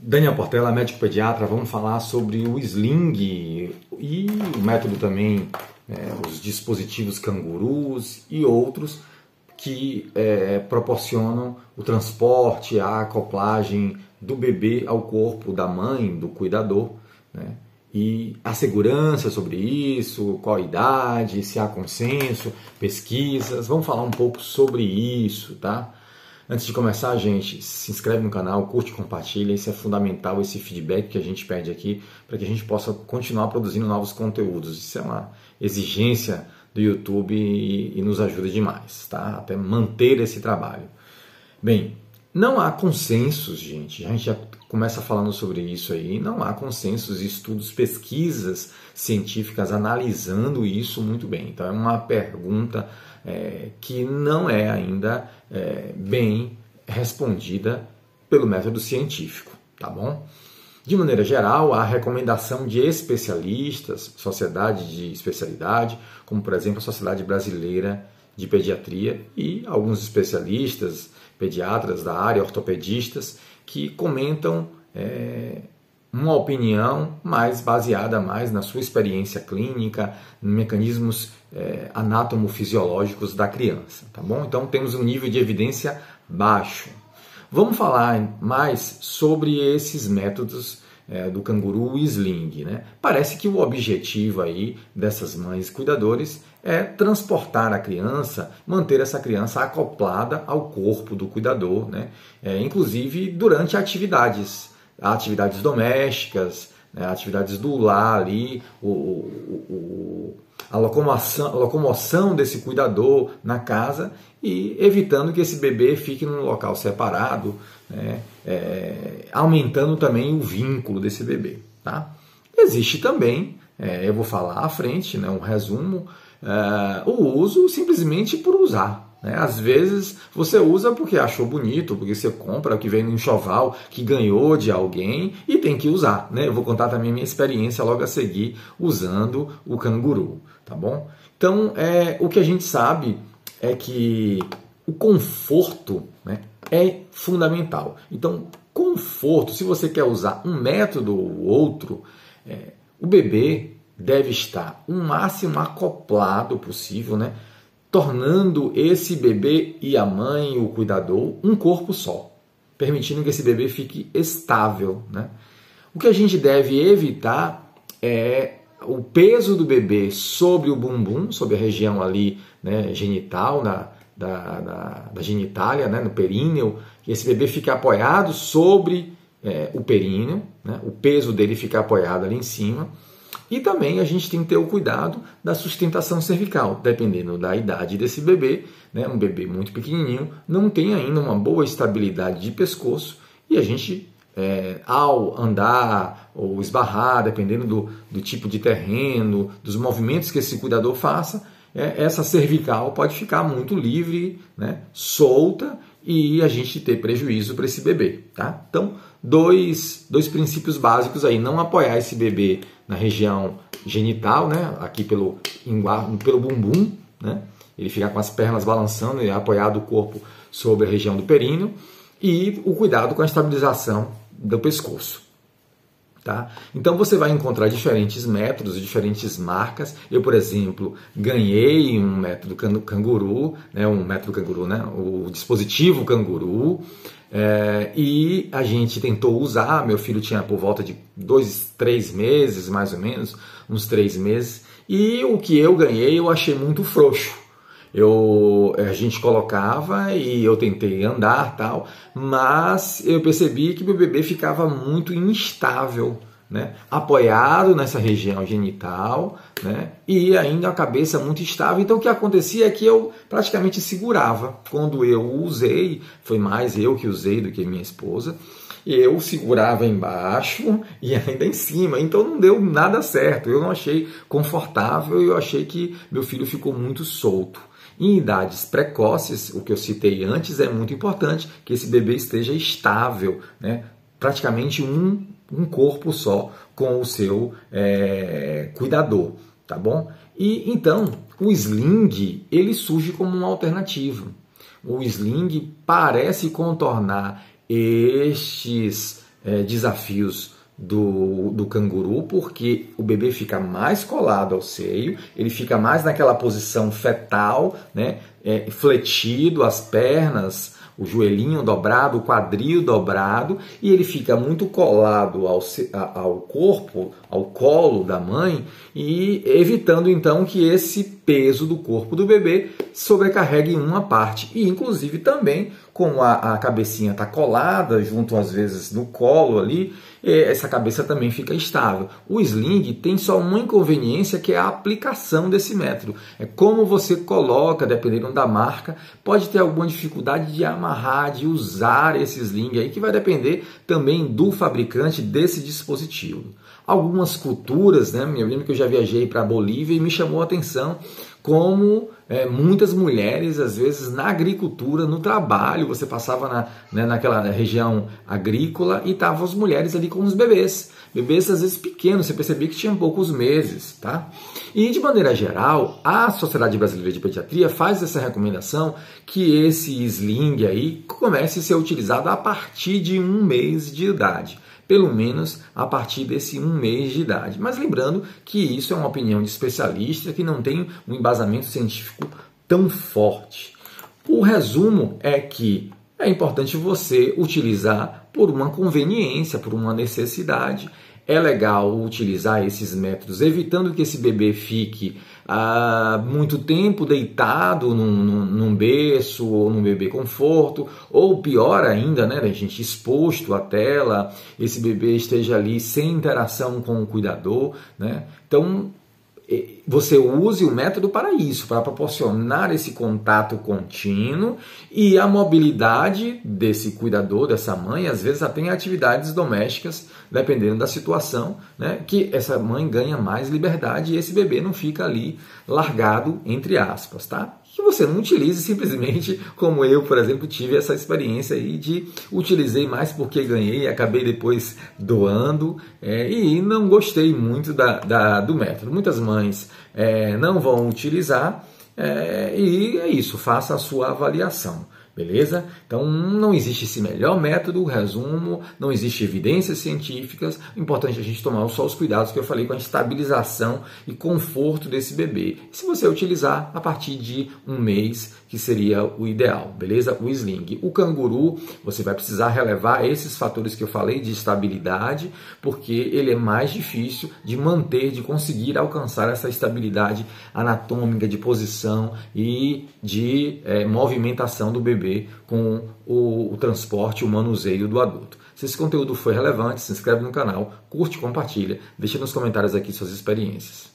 Daniel Portela, médico pediatra. Vamos falar sobre o sling e o método também, os dispositivos cangurus e outros que proporcionam o transporte, a acoplagem do bebê ao corpo da mãe, do cuidador, né? E a segurança sobre isso, qual a idade, se há consenso, pesquisas. Vamos falar um pouco sobre isso, tá? Antes de começar, gente, se inscreve no canal, curte e compartilha. Isso é fundamental, esse feedback que a gente pede aqui, para que a gente possa continuar produzindo novos conteúdos. Isso é uma exigência do YouTube e nos ajuda demais, tá? Até manter esse trabalho. Bem, não há consensos, gente. A gente já começa falando sobre isso aí. Não há consensos, estudos, pesquisas científicas analisando isso muito bem. Então é uma pergunta que não é ainda bem respondida pelo método científico, tá bom? De maneira geral, a recomendação de especialistas, sociedade de especialidade, como por exemplo a Sociedade Brasileira de Pediatria e alguns especialistas, pediatras da área, ortopedistas, que comentam uma opinião mais baseada mais na sua experiência clínica, em mecanismos anatomofisiológicos da criança, tá bom? Então temos um nível de evidência baixo. Vamos falar mais sobre esses métodos do canguru e sling, né? Parece que o objetivo aí dessas mães cuidadores é transportar a criança, manter essa criança acoplada ao corpo do cuidador, né? Inclusive durante atividades domésticas, né? Atividades do lar ali, a locomoção desse cuidador na casa e evitando que esse bebê fique num local separado, né? Aumentando também o vínculo desse bebê, tá? Existe também, eu vou falar à frente, né, um resumo, o uso simplesmente por usar. Às vezes você usa porque achou bonito, porque você compra, que vem no enxoval, que ganhou de alguém e tem que usar, né? Eu vou contar também a minha experiência logo a seguir usando o canguru, tá bom? Então, o que a gente sabe é que o conforto, né, é fundamental. Então, conforto, se você quer usar um método ou outro, o bebê deve estar o máximo acoplado possível, né? Tornando esse bebê e a mãe, o cuidador, um corpo só, permitindo que esse bebê fique estável, né? O que a gente deve evitar é o peso do bebê sobre o bumbum, sobre a região ali, né, genital, da genitália, né, no períneo, que esse bebê fique apoiado sobre o períneo, né, o peso dele fica apoiado ali em cima. E também a gente tem que ter o cuidado da sustentação cervical, dependendo da idade desse bebê, né? Um bebê muito pequenininho não tem ainda uma boa estabilidade de pescoço e a gente, ao andar ou esbarrar, dependendo do tipo de terreno, dos movimentos que esse cuidador faça, essa cervical pode ficar muito livre, né? Solta, e a gente ter prejuízo para esse bebê, tá? Então, dois princípios básicos aí: não apoiar esse bebê na região genital, né? Aqui pelo bumbum, né? Ele ficar com as pernas balançando e apoiado o corpo sobre a região do períneo, e o cuidado com a estabilização do pescoço. Tá? Então você vai encontrar diferentes métodos, diferentes marcas. Eu, por exemplo, ganhei um método canguru, né? O dispositivo canguru, e a gente tentou usar. Meu filho tinha por volta de 3 meses, mais ou menos, uns 3 meses, e o que eu ganhei eu achei muito frouxo. A gente colocava e eu tentei andar, tal, mas eu percebi que meu bebê ficava muito instável, né? Apoiado nessa região genital, né? E ainda a cabeça muito instável. Então o que acontecia é que eu praticamente segurava. Quando eu usei, foi mais eu que usei do que minha esposa, eu segurava embaixo e ainda em cima, então não deu nada certo. Eu não achei confortável e eu achei que meu filho ficou muito solto. Em idades precoces, o que eu citei antes, é muito importante que esse bebê esteja estável, né? Praticamente um corpo só com o seu cuidador, tá bom? E então o sling, ele surge como uma alternativa. O sling parece contornar estes desafios do canguru, porque o bebê fica mais colado ao seio, ele fica mais naquela posição fetal, né, fletido, as pernas, o joelhinho dobrado, o quadril dobrado, e ele fica muito colado ao corpo, ao colo da mãe, e evitando então que esse peso do corpo do bebê sobrecarregue uma parte. E inclusive também, como a cabecinha está colada junto às vezes no colo ali, essa cabeça também fica estável. O sling tem só uma inconveniência, que é a aplicação desse método. É como você coloca, dependendo da marca, pode ter alguma dificuldade de amarrar, de usar esse sling aí, que vai depender também do fabricante desse dispositivo. Algumas culturas, né? Eu lembro que eu já viajei para a Bolívia e me chamou a atenção como muitas mulheres, às vezes na agricultura, no trabalho, você passava naquela região agrícola e estavam as mulheres ali com os bebês. Bebês às vezes pequenos, você percebia que tinham poucos meses, tá? E de maneira geral, a Sociedade Brasileira de Pediatria faz essa recomendação que esse sling aí comece a ser utilizado a partir de 1 mês de idade. Pelo menos a partir desse 1 mês de idade. Mas lembrando que isso é uma opinião de especialista que não tem um embasamento científico tão forte. O resumo é que é importante você utilizar por uma conveniência, por uma necessidade. É legal utilizar esses métodos, evitando que esse bebê fique muito tempo deitado num berço ou num bebê conforto, ou pior ainda, né, a gente exposto à tela, esse bebê esteja ali sem interação com o cuidador, né? Então, você use o método para isso, para proporcionar esse contato contínuo e a mobilidade desse cuidador, dessa mãe, às vezes até em atividades domésticas, dependendo da situação, né, que essa mãe ganha mais liberdade e esse bebê não fica ali largado, entre aspas, tá? Que você não utilize simplesmente como eu, por exemplo, tive essa experiência aí de utilizei mais porque ganhei e acabei depois doando e não gostei muito do método. Muitas mães não vão utilizar e é isso, faça a sua avaliação. Beleza? Então não existe esse melhor método, resumo, não existe evidências científicas, o importante é a gente tomar só os cuidados que eu falei com a estabilização e conforto desse bebê. E se você utilizar a partir de 1 mês, que seria o ideal, beleza? O sling. O canguru, você vai precisar relevar esses fatores que eu falei de estabilidade, porque ele é mais difícil de manter, de conseguir alcançar essa estabilidade anatômica, de posição e de movimentação do bebê com o transporte, o manuseio do adulto. Se esse conteúdo foi relevante, se inscreve no canal, curte, compartilha, deixa nos comentários aqui suas experiências.